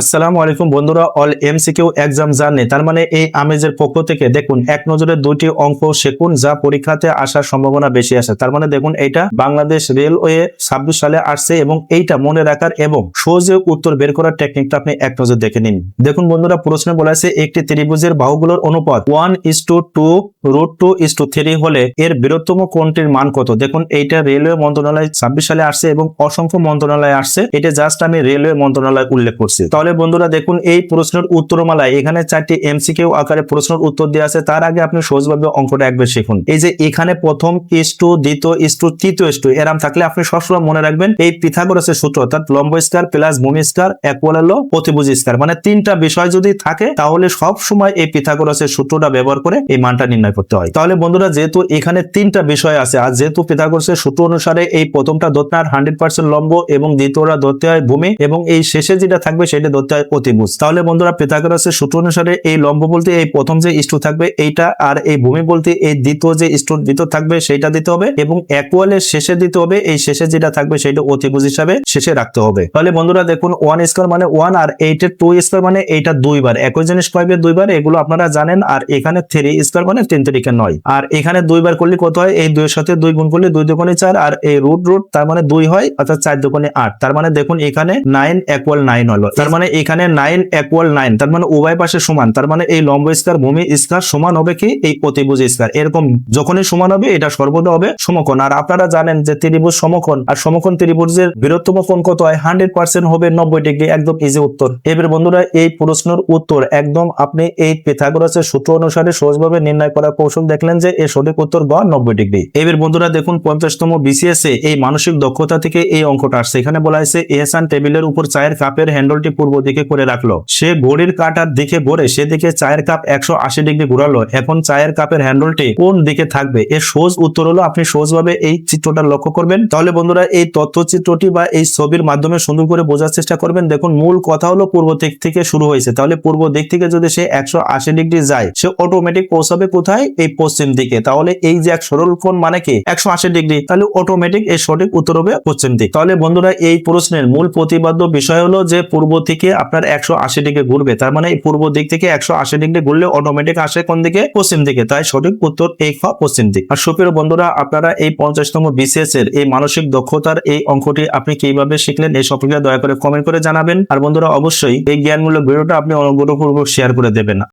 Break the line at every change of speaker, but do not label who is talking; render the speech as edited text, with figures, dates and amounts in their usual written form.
আসসালামু আলাইকুম বন্ধুরা, অল এমসিকিউ এক্সাম জার্নি তার মানে এই আমেজের পক্ষ থেকে দেখুন এক নজরে দুইটি অঙ্ক শিখুন যা পরীক্ষাতে আসার সম্ভাবনা বেশি আছে। তার মানে দেখুন এইটা বাংলাদেশ রেলওয়ে 26 সালে আসছে এবং এইটা মনে রাখার এবং সহজে উত্তর বের করার টেকনিকটা আপনি এক নজর দেখে নিন। দেখুন বন্ধুরা, প্রশ্নে বলা আছে একটি ত্রিভুজের বাহুগুলোর অনুপাত 1:2 √2:3 হলে এর বৃহত্তম কোণটির মান কত। দেখুন এইটা রেলওয়ে মন্ত্রণালয় 26 সালে আসছে এবং অসংখ্য মন্ত্রণালয় আসছে, এটা জাস্ট আমি রেলওয়ে মন্ত্রণালয় উল্লেখ করছি। তাহলে বন্ধুরা দেখুন এই প্রশ্নের উত্তরমালায় এখানে 4টি এমসিকিউ আকারে প্রশ্নের উত্তর দেওয়া আছে। তার আগে আপনি সহজভাবে অঙ্কটা একবার শিখুন। এই যে এখানে প্রথম ইস্টু, দ্বিতীয় ইস্টু, তৃতীয় ইস্টু এরম থাকলে আপনি সবসময় মনে রাখবেন এই পিথাগোরাসের সূত্র, অর্থাৎ লম্ব স্কয়ার প্লাস ভূমি স্কয়ার ইকুয়াল হলো অতিভুজ স্কয়ার। মানে তিনটা বিষয় যদি থাকে তাহলে সব সময় এই পিথাগোরাসের সূত্রটা ব্যবহার করে এই মানটা নির্ণয় করতে হয়। তাহলে বন্ধুরা যেহেতু এখানে তিনটা বিষয় আছে আর যেহেতু পিথাগোরাসের সূত্র অনুসারে এই প্রথমটা ধরতে হয় 100% লম্ব এবং দ্বিতীয়টা ধরতে হয় ভূমি এবং এই শেষে যেটা থাকবে সেটা ধরতে হয় অতিভুজ। তাহলে বন্ধুরা পিথাগোরাসের সূত্র অনুসারে এই লম্ব বলতে এই প্রথম যে ইস্টু থাকবে এইটা, আর এই ভূমি বলতে এই দ্বিতীয় যে ইস্টুর ভিতর থাকবে সেইটা দিতে হবে এবং ইকুয়ালের শেষে দিতে হবে, এই শেষে যেটা থাকবে সেটা অতিভুজ হিসাবে শেষে রাখতে হবে। তাহলে বন্ধুরা দেখুন 1 স্কয়ার মানে 1 আর 8 এর 2 স্কয়ার মানে এইটা দুইবার, একই জিনিস পাইবে দুইবার, এগুলো আপনারা জানেন। আর এখানে 3 স্কয়ার মানে 3 3 9, আর এখানে দুইবার করলে কত হয়, এই 2 এর সাথে 2 গুণ করলে 2 দুগুণে 4 আর এই রুট তার মানে 2 হয়, অর্থাৎ 4 দুগুণে 8। তার মানে দেখুন এখানে 9 ইকুয়াল 9 হলো। তার মানে এখানে 9 ইকুয়াল 9, তার মানে উভয় পাশে সমান। তার মানে এই লম্ব স্কয়ার ভূমি স্কয়ার সমান হবে কি এই অতিভুজ স্কয়ার। এরকম যখনই সমান হবে এটা সর্বদা হবে সমকোণ। আর আপনারা জানেন যে ত্রিভুজ সমকোণ, আর সমকোণ ত্রিভুজের বৃহত্তম কোণ কত হয়, 100% হবে 90 ডিগ্রি। একদম ইজি উত্তর। এবার বন্ধুরা এই প্রশ্নের উত্তর একদম আপনি এই পিথাগোরাসের সূত্র অনুসারে সহজভাবে নির্ণয় করার কৌশল দেখলেন যে এর সঠিক উত্তর গ 90 ডিগ্রি। এবার বন্ধুরা দেখুন 50তম বিসিএস এ এই মানসিক দক্ষতা থেকে এই অঙ্কটা আসছে। এখানে বলা হয়েছে এহসান টেবিলের উপর চায়ের কাপের হ্যান্ডলটি পূর্ব দিকে করে রাখলো। সে ঘড়ির কাঁটার দিকে ঘোরে, সেদিকে চায়ের কাপ 180 ডিগ্রি ঘোরালো। এখন চায়ের কাপের হ্যান্ডলটি কোন দিকে থাকবে। এর সহজ উত্তর হলো আপনি সহজভাবে এই চিত্রটা লক্ষ্য করবেন। তাহলে বন্ধুরা এই তথ্যচিত্রটি বা এই ছবির মাধ্যমে সুন্দর করে বোঝার চেষ্টা করবেন। দেখুন মূল কথা হলো পূর্ব দিক থেকে শুরু হয়েছে, তাহলে পূর্ব দিক থেকে যদি সে 180 ডিগ্রি যায় সে অটোমেটিক পৌঁছাবে কোথায়, এই পশ্চিম দিকে। তাহলে এই যে এক সরল কোণ মানে কি 180 ডিগ্রি, তাহলে অটোমেটিক এই সঠিক উত্তর হবে পশ্চিম দিক। তাহলে বন্ধুরা এই প্রশ্নের মূল প্রতিপাদ্য বিষয় হলো যে পূর্ব থেকে আপনার 180 ডিগ্রি ঘুরবে, তার মানে এই পূর্ব দিক থেকে 180 ডিগ্রি ঘুরলে অটোমেটিক আসে কোন দিকে, পশ্চিম দিকে। তাই সঠিক উত্তর এই খ পশ্চিম দিক। আর সুপ্রিয় বন্ধুরা আপনারা এই 50তম বিসিএস এর এই মানসিক দক্ষতার এই অঙ্কটি আপনি কিভাবে শিখলেন এই সম্পর্কে দয়া করে কমেন্ট করে জানাবেন। আর বন্ধুরা অবশ্যই এই জ্ঞানমূলক ভিডিওটা আপনি অনুগ্রহপূর্বক শেয়ার করে দেবেন।